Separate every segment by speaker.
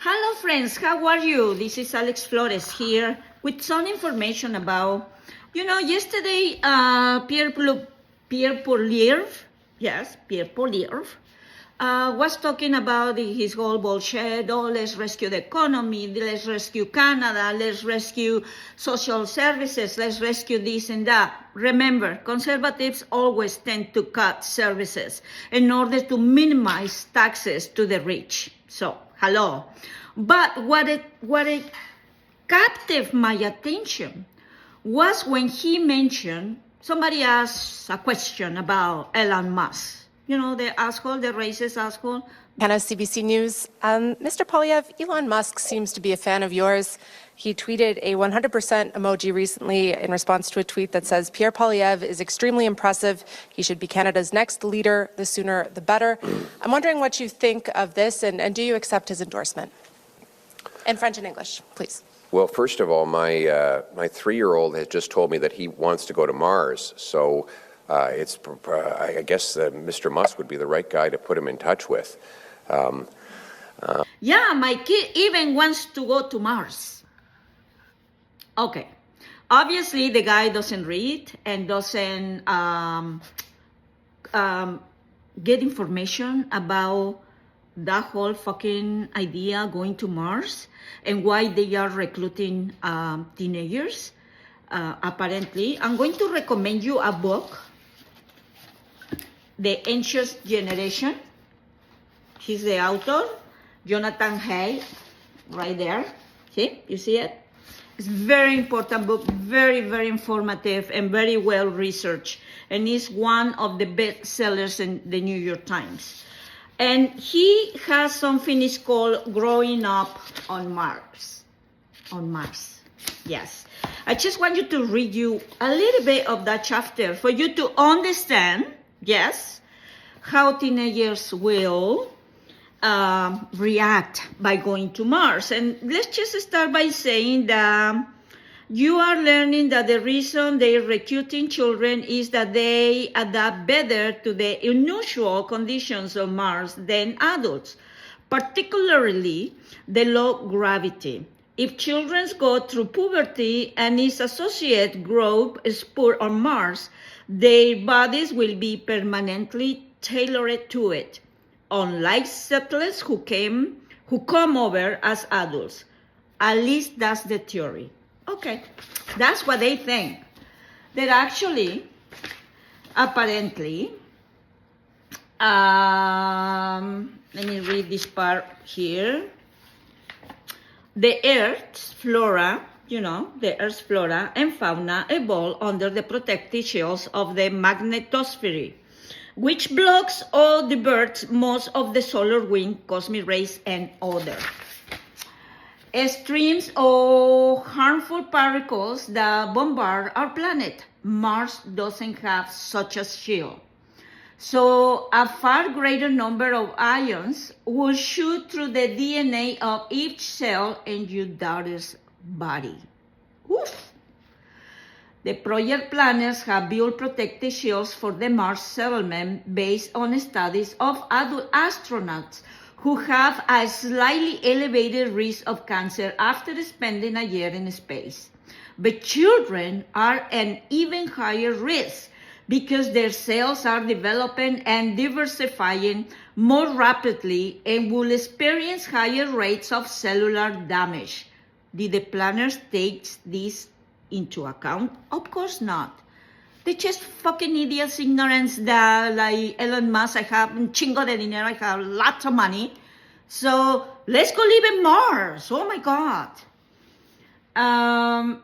Speaker 1: Hello friends, how are you? This is Alex Flores here with some information about, yesterday Pierre Poilievre, Pierre Poilievre, was talking about his whole bullshit, oh, let's rescue the economy, let's rescue Canada, let's rescue social services, let's rescue this and that. Remember, conservatives always tend to cut services in order to minimize taxes to the rich. So, hello. But what it captured my attention was when he mentioned, somebody asked a question about Elon Musk. You know, the asshole, the racist asshole.
Speaker 2: Hannah, CBC News. Mr. Poilievre, Elon Musk seems to be a fan of yours. He tweeted a 100% emoji recently in response to a tweet that says, Pierre Poilievre is extremely impressive. He should be Canada's next leader. The sooner, the better. I'm wondering what you think of this, and do you accept his endorsement? In French and English, please.
Speaker 3: Well, first of all, my 3-year-old has just told me that he wants to go to Mars. So I guess Mr. Musk would be the right guy to put him in touch with.
Speaker 1: Yeah, my kid even wants to go to Mars. Okay. Obviously, the guy doesn't read and doesn't get information about that whole fucking idea going to Mars and why they are recruiting teenagers, apparently. I'm going to recommend you a book, The Anxious Generation. He's the author, Jonathan Hay, right there. See, you see it? It's a very important book, very, very informative and very well researched. And it's one of the best sellers in the New York Times. And he has something is called Growing Up on Mars. On Mars, yes. I just want you to read you a little bit of that chapter for you to understand, yes, how teenagers will react by going to Mars. And let's just start by saying that you are learning that the reason they're recruiting children is that they adapt better to the unusual conditions of Mars than adults, particularly the low gravity. If children go through puberty and its associated growth spurt on Mars, their bodies will be permanently tailored to it, unlike settlers who come over as adults. At least that's the theory. Okay, that's what they think. That actually, apparently, let me read this part here. The Earth's flora, the Earth's flora and fauna evolved under the protective shields of the magnetosphere, which blocks or diverts most of the solar wind, cosmic rays, and other streams of harmful particles that bombard our planet. Mars doesn't have such a shield. So a far greater number of ions will shoot through the DNA of each cell in your daughter's body. Oof. The project planners have built protective shields for the Mars settlement based on studies of adult astronauts who have a slightly elevated risk of cancer after spending a year in space. But children are an even higher risk because their cells are developing and diversifying more rapidly and will experience higher rates of cellular damage. Did the planners take this into account? Of course not. They're just fucking idiots, ignorance that, like Elon Musk, I have un chingo de dinero, I have lots of money. So let's go live in Mars. Oh my God.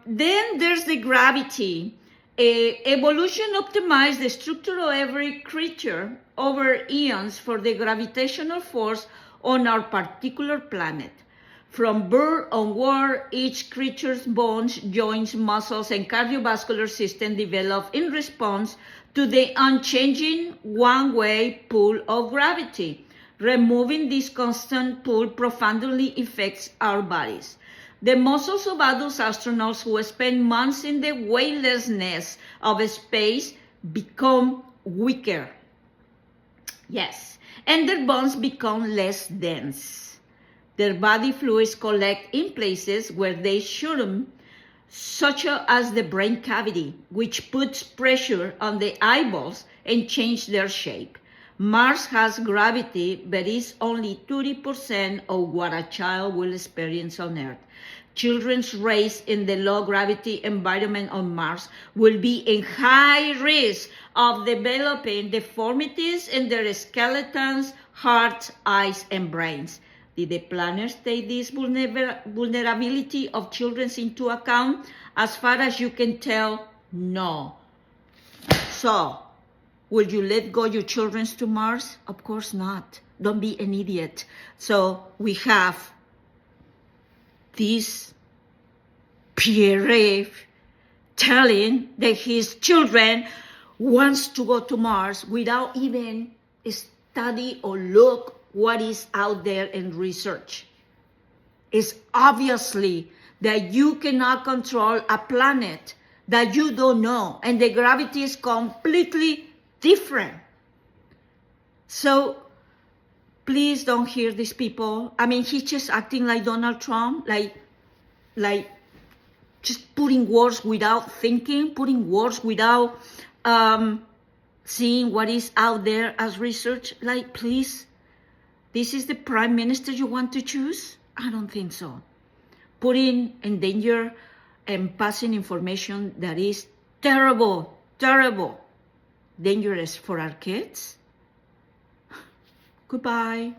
Speaker 1: Then there's the gravity. Evolution optimized the structure of every creature over eons for the gravitational force on our particular planet. From birth onward, each creature's bones, joints, muscles, and cardiovascular system develop in response to the unchanging one-way pull of gravity. Removing this constant pull profoundly affects our bodies. The muscles of adult astronauts who spend months in the weightlessness of space become weaker. Yes, and their bones become less dense. Their body fluids collect in places where they shouldn't, such as the brain cavity, which puts pressure on the eyeballs and changes their shape. Mars has gravity, but is only 30% of what a child will experience on Earth. Children raised in the low gravity environment on Mars will be in high risk of developing deformities in their skeletons, hearts, eyes, and brains. Did the planners take this vulnerability of children into account? As far as you can tell, no. So, will you let go your children to Mars? Of course not. Don't be an idiot. So we have this Pierre telling that his children wants to go to Mars without even study or look what is out there in research. It's obviously that you cannot control a planet that you don't know, and the gravity is completely different. So please don't hear these people. I mean, he's just acting like Donald Trump, like just putting words without thinking, putting words without seeing what is out there as research. Like, please, this is the prime minister you want to choose? I don't think so. Putting in danger and passing information that is terrible, dangerous for our kids. Goodbye.